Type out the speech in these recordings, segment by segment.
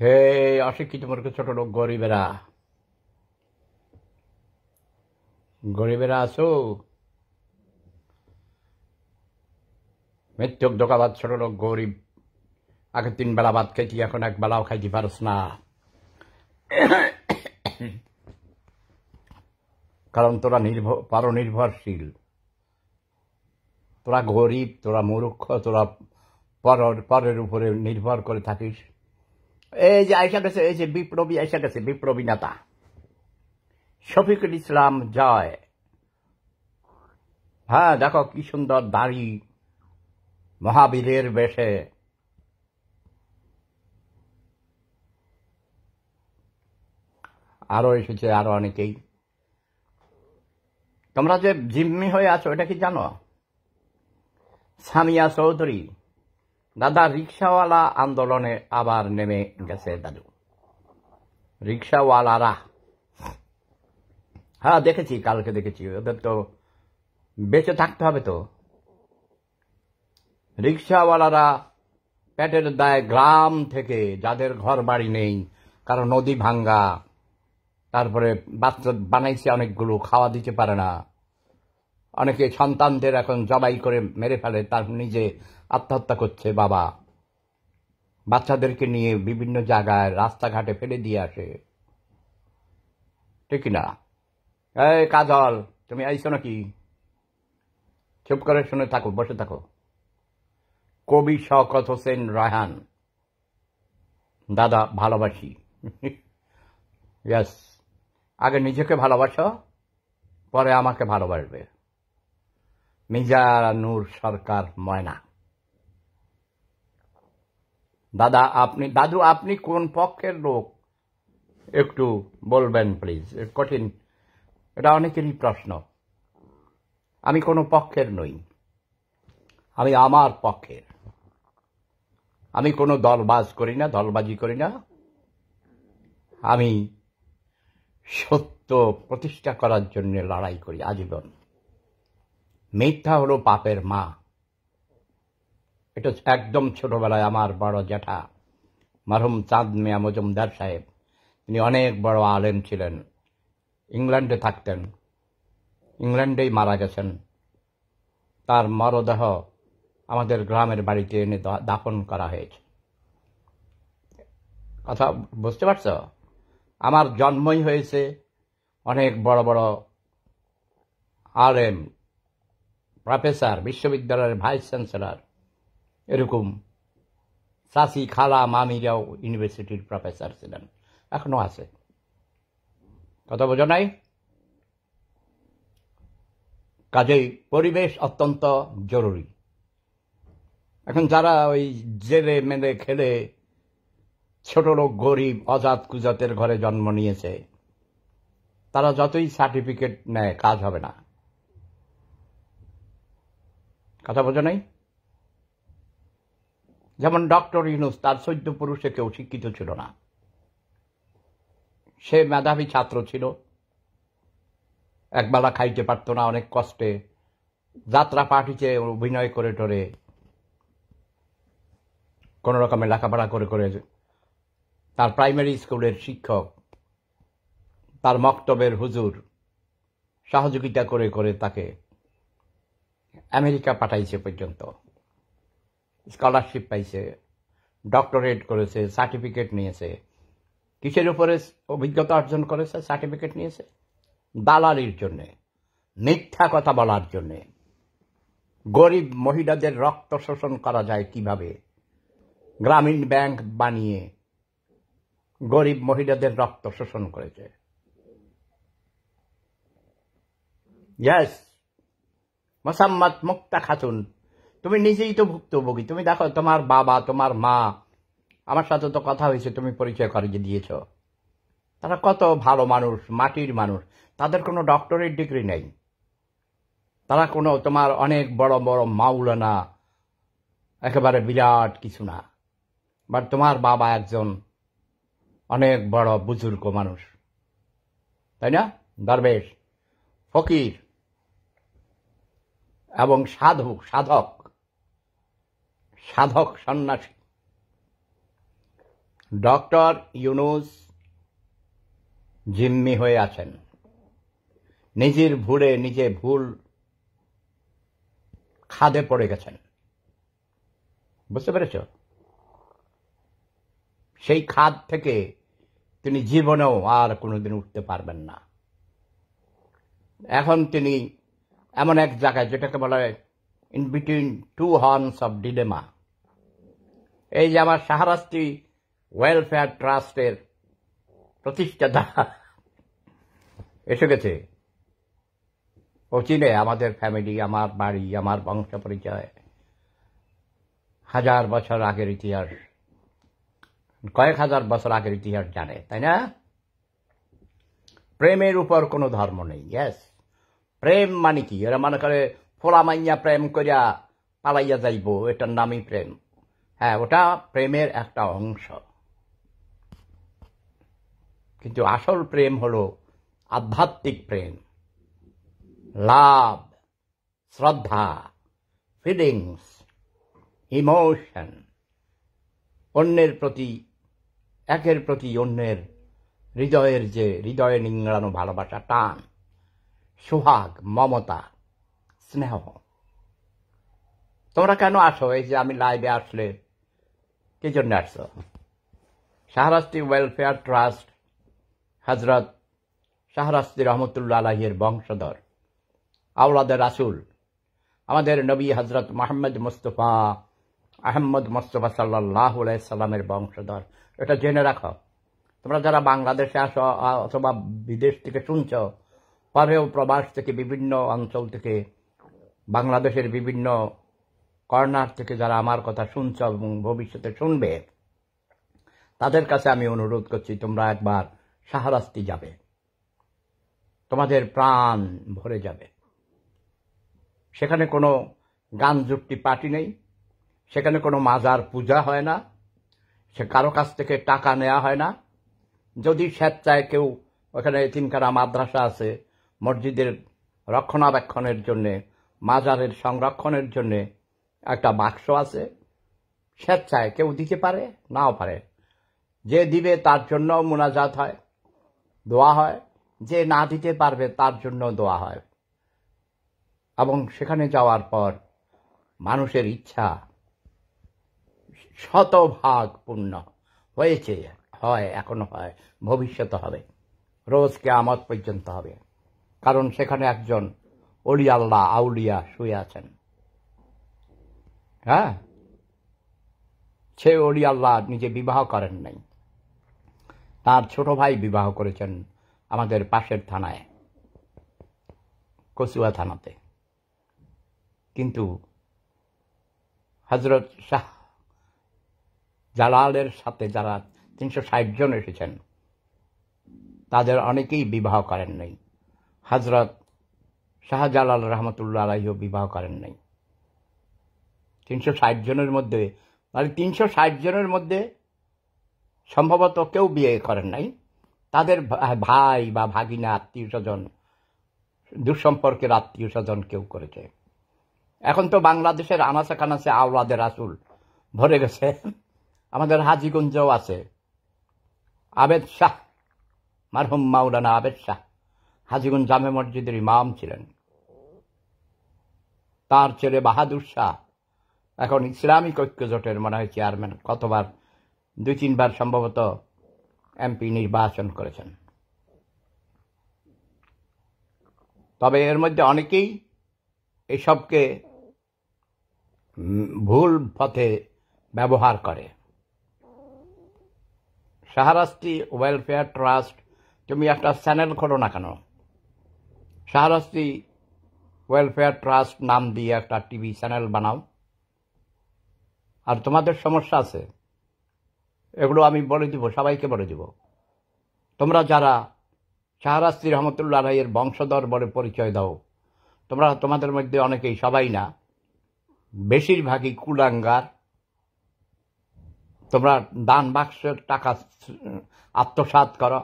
হে অশিক্ষিত মূর্খ ছোট লোক, গরিবেরা গরিবেরা আছো? মৃত্যুক দোকাবাদ ছোট লোক গরিব। আগে 3 বেলা ভাত খাইছি, এখন 1 বেলাও খাইতে পারস না, কারণ তোরা পরনির্ভরশীল। তোরা গরিব, তোরা মূর্খ, তোরা পরের উপরে নির্ভর করে থাকিস। এই যে আইসা গেছে, এই যে বিপ্লবী আইসা গেছে, বিপ্লবী নেতা শফিকুল ইসলাম জয়। হ্যাঁ, দেখো কি সুন্দর দাড়ি, মহাবীরের বেশে। আরো এসেছে, আরো অনেকেই। তোমরা যে জিম্মি হয়ে আছো এটা কি জানো? সামিয়া চৌধুরী দাদা রিক্সাওয়ালা আন্দোলনে আবার নেমে গেছে দাদু। রিক্সাওয়ালারা, হ্যাঁ দেখেছি, কালকে দেখেছি। ওদের তো বেঁচে থাকতে হবে। তো রিক্সাওয়ালারা পেটের দায় গ্রাম থেকে, যাদের ঘর বাড়ি নেই, কারণ নদী ভাঙ্গা, তারপরে বাচ্চা বানাইছে অনেকগুলো, খাওয়া দিতে পারে না, অনেকে সন্তানদের এখন জবাই করে মেরে ফেলে, তার নিজে আত্মহত্যা করছে বাবা, বাচ্চাদেরকে নিয়ে বিভিন্ন জায়গায় রাস্তাঘাটে ফেলে দিয়ে আসে, ঠিক না? এই কাজল, তুমি আইছো নাকি? চুপ করে শুনে থাকো, বসে থাকো। কবি শওকত হোসেন রায়হান দাদা ভালোবাসি। ইয়েস, আগে নিজেকে ভালোবাসো, পরে আমাকে ভালোবাসবে। মিজানুর সরকার ময়না। দাদু আপনি কোন পক্ষের লোক একটু বলবেন প্লিজ? কঠিন, এটা অনেকেরই প্রশ্ন। আমি কোনো পক্ষের নই, আমি আমার পক্ষের। আমি কোনো দলবাজি করি না। আমি সত্য প্রতিষ্ঠা করার জন্য লড়াই করি আজীবন। মিথ্যা হলো পাপের মা। এটা একদম ছোটবেলায় আমার বড় জ্যাঠা মরহুম চাঁদ মিয়া মজুমদার সাহেব, তিনি অনেক বড় আলেম ছিলেন, ইংল্যান্ডে থাকতেন, ইংল্যান্ডেই মারা গেছেন। তার মরদেহ আমাদের গ্রামের বাড়িতে এনে দাফন করা হয়েছে। কথা বুঝতে পারছ? আমার জন্মই হয়েছে অনেক বড় বড় আলেম, প্রফেসর, বিশ্ববিদ্যালয়ের ভাইস চ্যান্সেলর, এরকম চাচি খালা মামিরাও ইউনিভার্সিটির প্রফেসর ছিলেন, এখনো আছে। কথা বোঝো নাই? কাজেই পরিবেশ অত্যন্ত জরুরি। এখন যারা ওই জেলে মেলে খেলে ছোট লোক গরিব অজাত কুজাতের ঘরে জন্ম নিয়েছে, তারা যতই সার্টিফিকেট নেয় কাজ হবে না। কথা বোঝো নাই? যেমন ডক্টর ইউনূস, তার 14 পুরুষে কেউ শিক্ষিত ছিল না, সে মেধাবী ছাত্র ছিল, একবেলা খাইতে পারত না, অনেক কষ্টে যাত্রা পার্টিতে অভিনয় করে টরে কোন রকমের লেখাপড়া করে করে তার প্রাইমারি স্কুলের শিক্ষক, তার মক্তবের হুজুর সহযোগিতা করে করে তাকে আমেরিকা পাঠাইছে, পর্যন্ত স্কলারশিপ পাইছে, ডক্টরেট করেছে, সার্টিফিকেট নিয়েছে। কিসের উপরে অভিজ্ঞতা অর্জন করেছে, সার্টিফিকেট নিয়েছে? দালালির জন্যে, মিথ্যা কথা বলার জন্যে। গরিব মহিলাদের রক্ত শোষণ করা যায় কিভাবে, গ্রামীণ ব্যাংক বানিয়ে গরিব মহিলাদের রক্ত শোষণ করেছে। ইয়েস, মোসাম্মত মুক্তা খাতুন, তুমি নিজেই তো ভুক্তভোগী। তুমি দেখো, তোমার বাবা, তোমার মা, আমার সাথে তো কথা হয়েছে, তুমি পরিচয় করিয়ে দিয়েছ। তারা কত ভালো মানুষ, মাটির মানুষ, তাদের কোনো ডক্টরেট ডিগ্রি নেই, তারা কোনো তোমার অনেক বড় বড় মাওলানা, একেবারে বিরাট কিছু না। বাট তোমার বাবা একজন অনেক বড় বুজুর্গ মানুষ, তাই না? দরবেশ, ফকির এবং সাধক সন্ন্যাসী। ডক্টর ইউনূস জিম্মি হয়ে আছেন, নিজের ভুলে নিজে ভুল খাদে পড়ে গেছেন। বুঝতে পেরেছ? সেই খাদ থেকে তিনি জীবনেও আর কোনোদিন উঠতে পারবেন না। এখন তিনি এমন এক জায়গায়, যেটাকে বলা হয় in between two horns of dilemma. এই যে আমার শাহরাস্তি ওয়েলফেয়ার ট্রাস্টের প্রতিষ্ঠাতা এসে গেছে, ও চিনে আমাদের ফ্যামিলি, আমার বাড়ি, আমার বংশ পরিচয়, 1000 বছর আগের ইতিহাস, কয়েক হাজার বছর আগের ইতিহাস জানে, তাই না? প্রেমের উপর কোনো ধর্ম নেই। ইয়েস, প্রেম মানে কি? এরা মনে করে ফোলা মাইয়া প্রেম করিয়া পালাইয়া যাইব, এটার নামই প্রেম। হ্যাঁ, ওটা প্রেমের একটা অংশ, কিন্তু আসল প্রেম হলো আধ্যাত্মিক প্রেম, লাভ, শ্রদ্ধা, ফিলিংস, ইমোশন, অন্যের প্রতি, একের প্রতি অন্যের হৃদয়ের যে হৃদয়ে নিংড়ানো ভালোবাসা, টান, সোহাগ, মমতা, স্নেহ। তোমরা কেন আসো? এই যে আমি লাইভে আসলে কি জন্য আসছো? শাহরাস্তি ওয়েলফেয়ার ট্রাস্ট হজরত শাহরাস্তি রহমতুল্লাহ আলাইহির বংশধর, আওলাদে রাসূল, আমাদের নবী হজরত মোহাম্মদ মুস্তফা আহমদ মুস্তফা সাল্লাল্লাহু আলাইহি সাল্লামের বংশধর। এটা জেনে রাখো। তোমরা যারা বাংলাদেশে আসো অথবা বিদেশ থেকে শুনছ, পরেও প্রবাস থেকে, বিভিন্ন অঞ্চল থেকে, বাংলাদেশের বিভিন্ন কর্নার থেকে যারা আমার কথা শুনছ এবং ভবিষ্যতে শুনবে, তাদের কাছে আমি অনুরোধ করছি, তোমরা একবার শাহরাস্তি যাবে, তোমাদের প্রাণ ভরে যাবে। সেখানে কোনো গান যুক্তি পার্টি নেই, সেখানে কোনো মাজার পূজা হয় না, সে কারো কাছ থেকে টাকা নেওয়া হয় না। যদি স্বেচ্ছায় কেউ, ওখানে এতিমখানা মাদ্রাসা আছে, মসজিদের রক্ষণাবেক্ষণের জন্যে, মাজারের সংরক্ষণের জন্যে একটা বাক্স আছে, স্বেচ্ছায় কেউ দিতে পারে, নাও পারে। যে দিবে তার জন্য মুনাজাত হয়, দোয়া হয়, যে না দিতে পারবে তার জন্য দোয়া হয়। এবং সেখানে যাওয়ার পর মানুষের ইচ্ছা শতভাগ পূর্ণ হয়েছে, হয়, এখনো হয়, ভবিষ্যতে হবে, রোজ কিয়ামত পর্যন্ত হবে। কারণ সেখানে একজন অলি আল্লাহ, আউলিয়া শুয়ে আছেন। হ্যাঁ, সে অলি আল্লাহ নিজে বিবাহ করেন নাই, তার ছোট ভাই বিবাহ করেছেন আমাদের পাশের থানায়, কচুয়া থানাতে। কিন্তু হজরত শাহ জালালের সাথে যারা 360 জন এসেছেন, তাদের অনেকেই বিবাহ করেন নাই। হজরত শাহজালাল রহমতুল্লাহ আলাইহিও বিবাহ করেন নাই। 360 জনের মধ্যে, মানে 360 জনের মধ্যে সম্ভবত কেউ বিয়ে করেন নাই। তাদের ভাই বা ভাগিনা, আত্মীয় স্বজন, দুঃসম্পর্কের আত্মীয় স্বজন কেউ করেছে। এখন তো বাংলাদেশের আনাচে কানাচে আওলাদে রাসূল ভরে গেছে। আমাদের হাজীগঞ্জেও আছে আবেদ শাহ, মারহুম মাওলানা আবেদ শাহ, হাজীগঞ্জ জামে মসজিদের ইমাম ছিলেন। তার ছেলে বাহাদুর শাহ এখন ইসলামিক ঐক্য জোটের মনে হয় চেয়ারম্যান, কতবার 2-3 বার সম্ভবত এমপি নির্বাচন করেছেন। তবে এর মধ্যে অনেকেই এসবকে ভুল পথে ব্যবহার করে। শাহরাস্তি ওয়েলফেয়ার ট্রাস্ট, তুমি একটা চ্যানেল খোলো না কেন? শাহরাস্তি ওয়েলফেয়ার ট্রাস্ট নাম দিয়ে একটা টিভি চ্যানেল বানাও। আর তোমাদের সমস্যা আছে, এগুলো আমি বলে দিব, সবাইকে বলে দিব। তোমরা যারা শাহরাস্তি রহমতুল্লাহ আলাইহির বংশধর বলে পরিচয় দাও, তোমাদের মধ্যে অনেকেই, সবাই না, বেশিরভাগই কুলাঙ্গার। তোমরা দান বাক্সের টাকা আত্মসাৎ করো।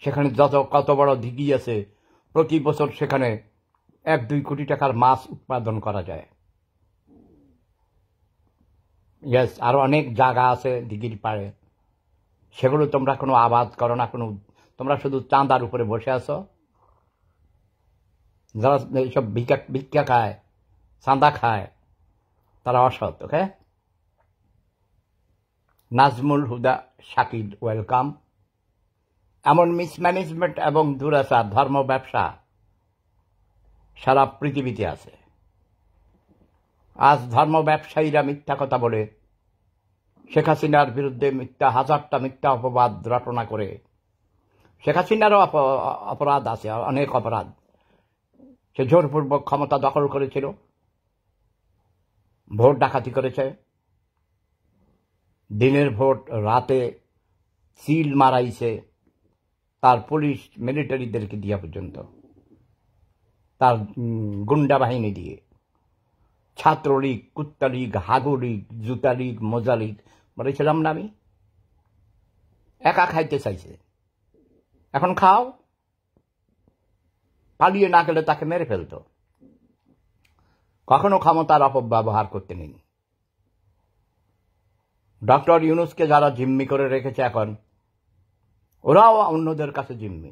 সেখানে কত বড় দিঘি আছে, প্রতি বছর সেখানে 1-2 কোটি টাকার মাছ উৎপাদন করা যায়। ইয়েস, আরো অনেক জায়গা আছে দিঘির পাড়ে, সেগুলো তোমরা কোনো আবাদ করো না, কোনো তোমরা শুধু চাঁদার উপরে বসে আছো। যারা এইসব ভিক্ষা খায়, চাঁদা খায়, তারা অসৎ। ওকে, নাজমুল হুদা শাকিল, ওয়েলকাম। এমন মিসম্যানেজমেন্ট এবং দুরাচার, ধর্ম ব্যবসা সারা পৃথিবীতে আছে। আজ ধর্ম ব্যবসায়ীরা মিথ্যা কথা বলে শেখ হাসিনার বিরুদ্ধে হাজারটা মিথ্যা অপবাদ রটনা করে। শেখ হাসিনারও অপরাধ আছে, অনেক অপরাধ। সে জোরপূর্বক ক্ষমতা দখল করেছিল, ভোট ডাকাতি করেছে, দিনের ভোট রাতে সিল মারাইছে, তার পুলিশ মিলিটারিদেরকে দিয়া পর্যন্ত, তার গুন্ডা বাহিনী দিয়ে, ছাত্রলীগ, কুত্তা লীগ, হাগু লীগ, জুতা লীগ, মোজা লীগ, বলেছিলাম না আমি? একা খাইতে চাইছে, এখন খাও। পালিয়ে না গেলে তাকে মেরে ফেলত। কখনো ক্ষমতার অপব্যবহার করতে নেই। ডক্টর ইউনূসকে যারা জিম্মি করে রেখেছে এখন, ওরাও অন্যদের কাছে জিম্মি।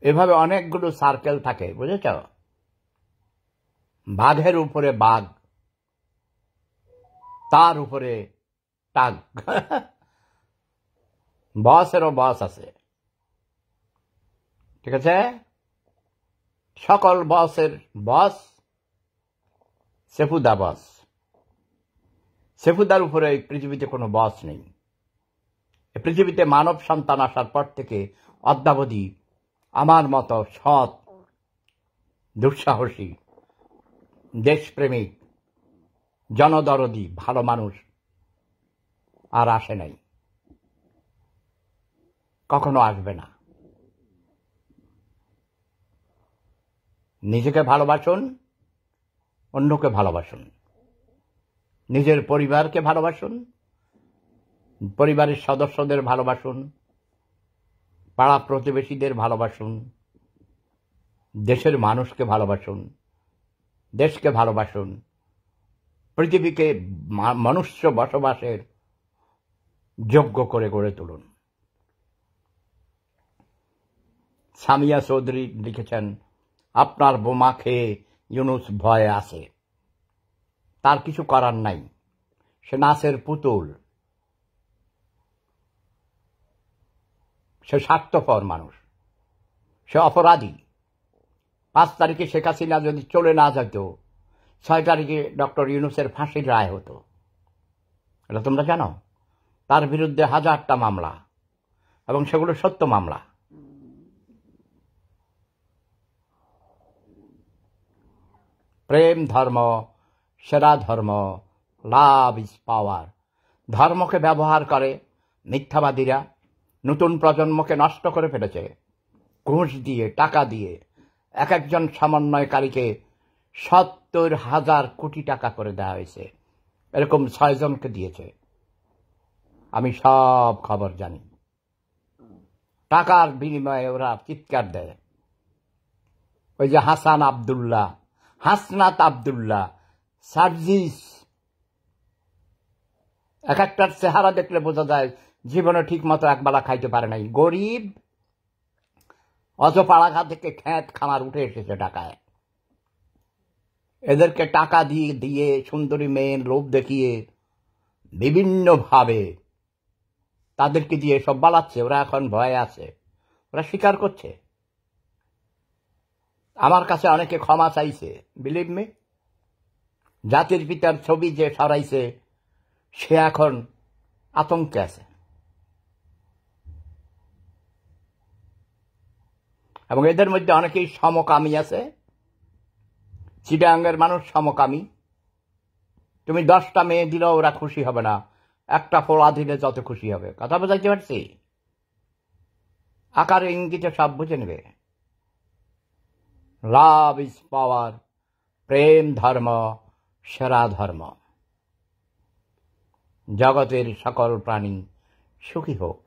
এভাবে অনেকগুলো সার্কেল থাকে, বুঝেছ? বাঘের উপরে বাঘ, তার উপরে টাগ। বসেরও বস আছে, ঠিক আছে? সকল বসের বস সেফুদা বস। সেফুদার উপরে এই পৃথিবীতে কোনো বস নেই। এই পৃথিবীতে মানব সন্তান আসার পর থেকে অদ্যাবধি আমার মতো সৎ, দুঃসাহসী, দেশপ্রেমিক, জনদরদি, ভালো মানুষ আর আসে নাই, কখনো আসবে না। নিজেকে ভালোবাসুন, অন্যকে ভালোবাসুন, নিজের পরিবারকে ভালোবাসুন, পরিবারের সদস্যদের ভালোবাসুন, পাড়া প্রতিবেশীদের ভালোবাসুন, দেশের মানুষকে ভালোবাসুন, দেশকে ভালোবাসুন, পৃথিবীকে মনুষ্য বসবাসের যোগ্য করে গড়ে তুলুন। সামিয়া চৌধুরী লিখেছেন, আপনার বোমা খেয়ে ইউনূস ভয়ে আছে। তার কিছু করার নাই, সে নাচের পুতুল, সে স্বার্থপর মানুষ, সে অপরাধী। 5 তারিখে শেখ হাসিনা যদি চলে না যেত, 6 তারিখে ডক্টর ইউনূসের ফাঁসির রায় হতো। এটা তোমরা জানো? তার বিরুদ্ধে হাজারটা মামলা, এবং সেগুলো সত্য মামলা। প্রেম ধর্ম, সেরা ধর্ম, লাভ ইজ পাওয়ার। ধর্মকে ব্যবহার করে মিথ্যাবাদীরা নতুন প্রজন্মকে নষ্ট করে ফেলেছে। ঘুষ দিয়ে, টাকা দিয়ে এক একজন সমন্বয়কারীকে 70,000 কোটি টাকা করে দেওয়া হয়েছে। এরকম 6 জনকে দিয়েছে। আমি সব খবর জানি। টাকার বিনিময়ে ওরা চিৎকার দেয়। ওই যে হাসান আব্দুল্লাহ, হাসনাত আব্দুল্লাহ, সার্জিস, এক একটার চেহারা দেখলে বোঝা যায় জীবনে ঠিক মতো একবেলা খাইতে পারে নাই। গরিব, অজপাড়াঘাট থেকে খ্যাত খামার উঠে এসেছে টাকায়। এদেরকে টাকা দিয়ে দিয়ে সুন্দরী মেয়ের লোভ দেখিয়ে বিভিন্নভাবে তাদেরকে দিয়ে সব বালাচ্ছে। ওরা এখন ভয়ে আছে, ওরা স্বীকার করছে। আমার কাছে অনেকে ক্ষমা চাইছে, বিলিভ মি। জাতির পিতার ছবি যে সরাইছে সে এখন আতঙ্কে আছে। এবং এদের মধ্যে অনেকেই সমকামী আছে। চিটাগাংয়ের মানুষ সমকামী। তুমি 10টা মেয়ে দিলেও ওরা খুশি হবে না, একটা পোলা দিলে যত খুশি হবে। কথা বোঝাইতে পারছি? আকারে ইঙ্গিতে সব বুঝে নেবে। লাভ ইজ পাওয়ার, প্রেম ধর্ম, সেরা ধর্ম। জগতের সকল প্রাণী সুখী হোক।